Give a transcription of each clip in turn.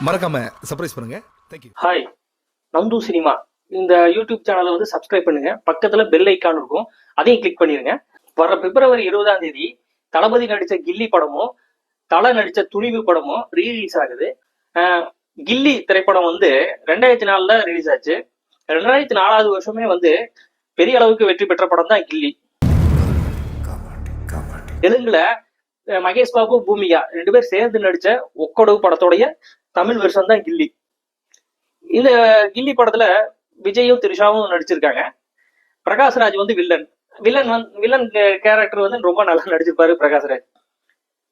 மறக்காம சர்ப்ரைஸ் பண்ணுங்க. Thank you. Hi, Nandu cinema இந்த யூடியூப் சேனலை வந்து சப்ஸ்கிரைப் பண்ணுங்க. பக்கத்துல பெல் ஐக்கான் இருக்கும், அதையும் கிளிக் பண்ணிருங்க. வர பிப்ரவரி 20 தளபதி நடிச்ச கில்லி படமும் தலை நடிச்ச துணிவு படமும் ரீலீஸ் ஆகுது. கில்லி திரைப்படம் வந்து 2004 ரிலீஸ் ஆச்சு. 2004 வருஷமே வந்து பெரிய அளவுக்கு வெற்றி பெற்ற படம் தான் கில்லி. தெலுங்குல மகேஷ் பாபு பூமிகா 2 பேர் சேர்ந்து நடிச்ச ஒக்கடவு படத்தோடைய தமிழ் வெர்ஷன் தான் கில்லி. இந்த கில்லி படத்துல விஜயும் த்ரிஷாவும் நடிச்சிருக்காங்க. பிரகாஷ்ராஜ் வந்து வில்லன் கேரக்டர் வந்து ரொம்ப நல்லா நடிச்சிருப்பாரு பிரகாஷ்ராஜ்.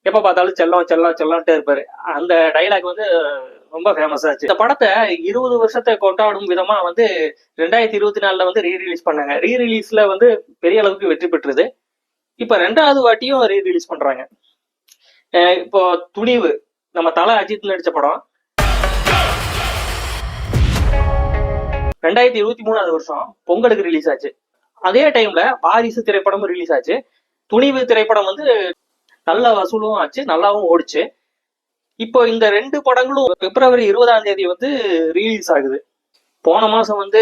எப்ப பார்த்தாலும் செல்லம் செல்லம் செல்லம்ட்டே இருப்பாரு. அந்த டைலாக் வந்து ரொம்ப ஃபேமஸ் ஆச்சு. இந்த படத்தை 20 வருஷத்தை கொண்டாடும் விதமா வந்து 2024 வந்து ரீரிலீஸ் பண்ணாங்க. ரீரிலீஸ்ல வந்து பெரிய அளவுக்கு வெற்றி பெற்றது. இப்ப 2வது வாட்டியும் ரீரிலீஸ் பண்றாங்க. இப்போ துணிவு நம்ம தலை அஜித் நடிச்ச படம் 2023 வருஷம் பொங்கலுக்கு ரிலீஸ் ஆச்சு. அதே டைம்ல வாரிசு திரைப்படமும் ரிலீஸ் ஆச்சு. துணிவு திரைப்படம் வந்து நல்ல வசூலும் ஆச்சு, நல்லாவும் ஓடிச்சு. இப்போ இந்த 2 படங்களும் பிப்ரவரி 20 வந்து ரிலீஸ் ஆகுது. போன மாசம் வந்து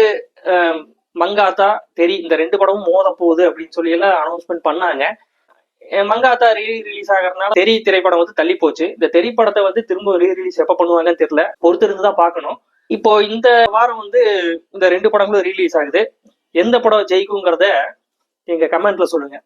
மங்காத்தா தெரி இந்த 2 படமும் மோத போகுது அப்படின்னு சொல்லி எல்லாம் அனௌன்ஸ்மெண்ட் பண்ணாங்க. மங்காத்தா ரிலீஸ் ஆகிறதுனால தெரி திரைப்படம் வந்து தள்ளி போச்சு. இந்த தெரி படத்தை வந்து திரும்ப ரீரிலீஸ் எப்ப பண்ணுவாங்கன்னு தெரியல, பொறுத்து இருந்துதான் பார்க்கணும். இப்போ இந்த வாரம் வந்து இந்த 2 படங்களும் ரிலீஸ் ஆகுது. எந்த படம் ஜெயிக்குங்கிறத நீங்க கமெண்ட்ல சொல்லுங்க.